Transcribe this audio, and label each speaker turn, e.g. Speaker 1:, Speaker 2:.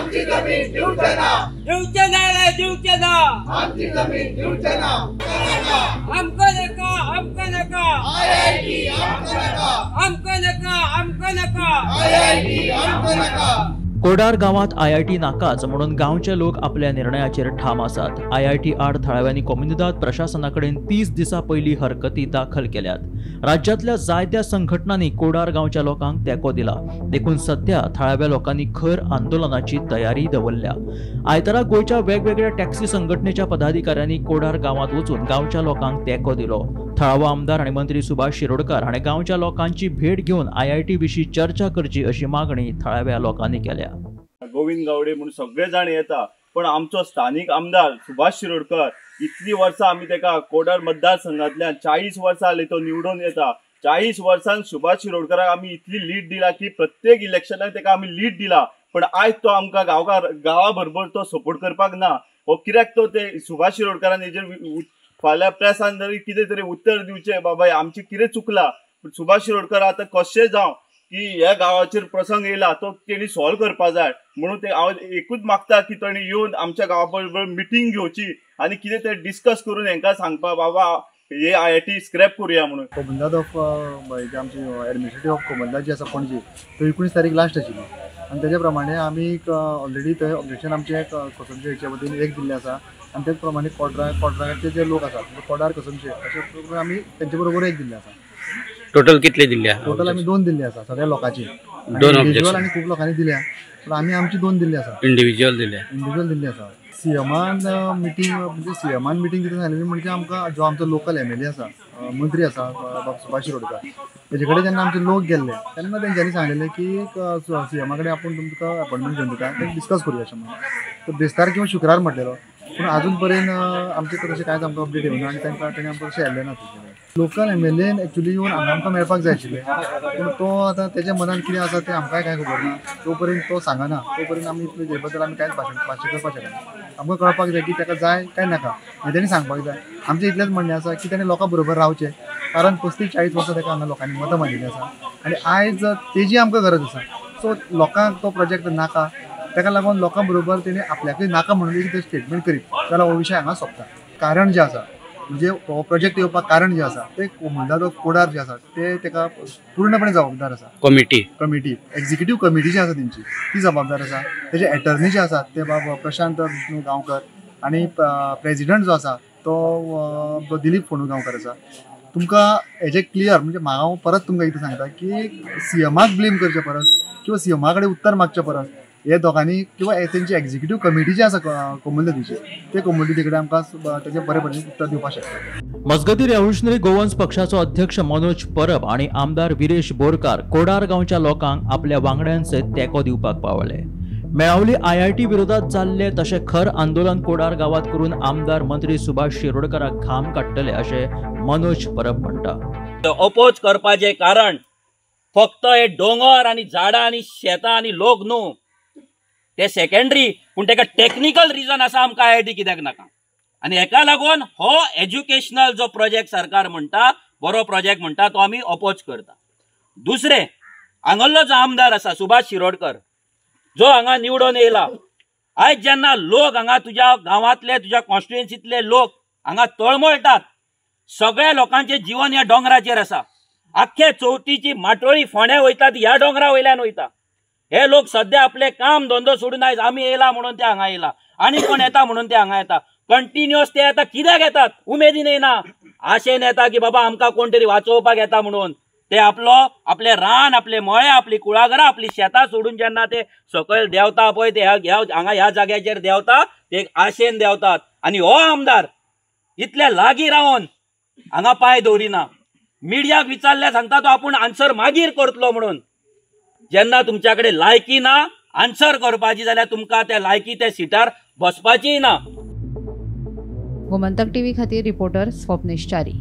Speaker 1: आमची जमीन दिवचे ना आमची जमीन दिवचे ना
Speaker 2: हमको नका
Speaker 1: IIT
Speaker 2: हमको नका
Speaker 1: IIT हमको नका।
Speaker 3: कोडार गावात IIT नाकाच म्हणून गावचे लोक आपल्या निर्णयाचेर ठाम आसात। IIT आड थळाव्यांनी कोमुनिदाद प्रशासनाकडेन 30 दिसां पयलीं हरकती दाखल केल्यात। राज्यातल्या जायत्या संघटनांनी कोडार गावच्या लोकांक तेंको दिला। देखून सध्या थळाव्या लोकांनी खर आंदोलनाची तयारी दवरल्या। आयतारा गोंयच्या वेगवेगळ्या टॅक्सी संघटनेच्या पदाधिकाऱ्यांनी कोडार गावात वचून गावच्या लोकांक तेंको दिलो। थळावो आमदार आनी मंत्री सुभाष शिरोडकर हाणें गावच्या लोकांची भेट घेवन IIT विशीं चर्चा करची अशी मागणी थळाव्या लोकांनी केल्या।
Speaker 4: गोविंद गावडे म्हणून सगळे जाण येता, पण आमचो स्थानिक आमदार सुभाष शिरोडकर इतली वर्सां आमी तेका कोडार मतदारसंघांतल्यान 40 वर्सां जाली तो निवडून येता। 40 वर्सांन सुभाष शिरोडकराक आमी इतली लीड दिला की प्रत्येक इलेक्शनाक तेका आमी लीड दिला, पण आयज तो आमकां गांवा बरोबर तो सपोर्ट करपाक ना। हो कित्याक तो ते सुभाष शिरोडकरान हेजेर फाल्यां प्रेसान जरी कितें तरी उत्तर दिवचें, बाबा आमचें कितें चुकलां, पण सुभाष शिरोडकर आतां कशें जावं की ह्या गांवाचेर प्रसंग येयला तो तेणी सॉल्व करपाक जाय म्हणून ते हांव एकूच मागता की ताणी येवन आमच्या गांवा बरोबर मिटींग घेवची आनी कितें तें डिस्कस करून हांकां सांगपा बाबा हे IIT स्क्रॅप करूया म्हणून।
Speaker 5: कोमुनिदाद ऑफ आमची एडमिनिस्ट्रेटिव्ह ऑफ कोमुनिदाद जी आसा पणजी तो 19 तारीख लास्ट आशिल्ली आनी तेजे प्रमाणे आमी ऑलरेडी थंय ऑब्जेक्शन आमचे कसमशे हेचे वतीन एक दिल्लें आसा आनी तेच प्रमाणे कोड्राचे जे लोक आसात कोडार कसमशे अशे प्रमाणे आमी तेंचे बरोबर एक दिल्लें आसा।
Speaker 6: टोटल कितले दिल्ले?
Speaker 5: टोटल आमी 2 दिल्ले आसा सगळ्या लोकांची,
Speaker 6: दोन ऑब्जेक्शन
Speaker 5: आनी खूब लोकांनी दिल्या, पण आमी आमची 2 दिल्ली आसा।
Speaker 6: इंडिविज्युअल
Speaker 5: दिल्ली आसा। सीएमान मिटींग म्हणजे सीएमान मिटींग कितें जालेली म्हणजे आमकां जो आमचो लोकल MLA आसा मंत्री आसा सुभाष शिरोडकर तेजे कडेन जेन्ना आमचे लोक गेल्ले तेन्ना तेंच्यांनी सांगलेलें की सीएमा कडेन आपूण तुमकां अपॉयंटमेंट घेवन दिता तें डिस्कस करूया अशें म्हणून। तो बेस्तार किंवा शुक्रार म्हटलेलो, पूण अजून पर्यंत आमचे तशें कांयच आमकां अपडेट येवना आनी तेणी आमकां तशें येल्लें ना। लोकल MLA एक्चुअली येवन हांगा आमकां मेळपाक जाय आशिल्लें, पूण तो आतां तेज्या मनान कितें आसा तें आमकांय कांय खबर ना। तो पर्यंत तो सांगना, तो पर्यंत आमी हेजे बद्दल आमी कांयच भाशण करपाक शकना। आमकां कळपाक जाय की ताका जाय काय नाका हें तेणी सांगपाक जाय। आमचें इतलेंच म्हणणें आसा की तेणें लोकां बरोबर रावचें, कारण 35-40 वर्सां ताका हांगा लोकांनी मतां मारिल्लीं आसा आनी आयज तेजी आमकां गरज आसा। सो लोकांक तो प्रोजेक्ट नाका, ताका लागून लोकां बरोबर तेणी आपल्याकूय नाका म्हणून एक स्टेटमेंट करीत जाल्यार हो विशय हांगा सोंपता। कारण जें आसा म्हणजे हो प्रोजेक्ट येवपाक कारण जें आसा ते कोमुनिदाद ऑफ कोडार जे आसा ते ताका पूर्णपणे जबाबदार आसा। कमिटी एक्झिक्युटीव कमिटी जी आसा तेंची ती जबाबदार आसा। तेजे एटर्नी जे आसात ते बाबा प्रशांत गांवकर आनी प्रेजिडंट जो आसा तो दिलीप फोंडू गांवकर आसा। तुमकां हेजे क्लियर म्हणजे हांव परत तुमकां कितें सांगता की सीएमाक ब्लेम करचे परस किंवा सीएमा कडेन उत्तर मागचे परस हे दोगांनी किंवा तेंची एक्झिक्युटीव कमिटी जी आसा कोमुनिदादीची ते कमिटी कडेन आमकां तेजे बरे भशेन उत्तर दिवपाक शकता।
Speaker 3: मजगती रेव्होल्युशनरी गोवन्स पक्षाचो अध्यक्ष मनोज परब आणि आमदार विरेश बोरकार कोडार गावच्या लोकांक आपल्या वांगड्यांचे तेंको दिवपाक पावले। मेळावली IIT विरोधात जाल्ले तशे खर आंदोलन कोडार गावात करून आमदार मंत्री सुभाष शिरोडकराक घाम काडटले अशे मनोज परब म्हणटा।
Speaker 7: अपोज करपाचे कारण फक्त हे डोंगर आनी झाडां आनी शेतां आनी लोक न्हू, ते सेकंडरी, पूण तेका टेक्निकल रिजन आसा आमकां IIT कित्याक नाका। आनी हेका लागून हो एज्युकेशनल जो प्रोजेक्ट सरकार म्हणटा बरो प्रोजेक्ट म्हणटा तो आमी अपोज करता। दुसरे हांगल्लो जो आमदार आसा सुभाष शिरोडकर जो हांगा निवडून येयला, आयज जेन्ना लोक हांगा तुज्या गांवांतले तुज्या कॉन्स्टिट्युएन्सींतले लोक हांगा तळमळटात, सगळ्या लोकांचें जीवन ह्या डोंगराचेर आसा। आख्खे चवथीची माटोळी फोंड्या वयतात ह्या डोंगरा वयल्यान वयता। हे लोक सध्या आपले काम धंदो सोडून आयज आमी येयला म्हणून ते हांगा येयला, आनी कोण येता म्हणून ते हांगा येता। कंटिन्युअस ते येता कित्याक येतात? उमेदीन येना, आशेन येता की बाबा आमकां कोण तरी वाचोवपाक येता म्हणून। ते आपले रान, आपले मळे, आपली कुळागरां, आपली शेतां सोडून जेन्ना ते सकयल देंवता पळय ते हांगा ह्या जाग्याचेर देंवता ते आशेन देंवतात। आनी हो आमदार इतले लागीं रावन हांगा पांय दवरिना। मिडियाक विचारल्यार सांगता तो आपूण आन्सर मागीर करतलो म्हणून। जेन्ना तुमच्या कडेन लायकी ना आन्सर करपाची जाल्यार तुमकां त्या लायकी त्या सिटार बसपाची ना।
Speaker 8: गोमंतक टीव्ही खातीर रिपोर्टर स्वप्नेश च्यारी।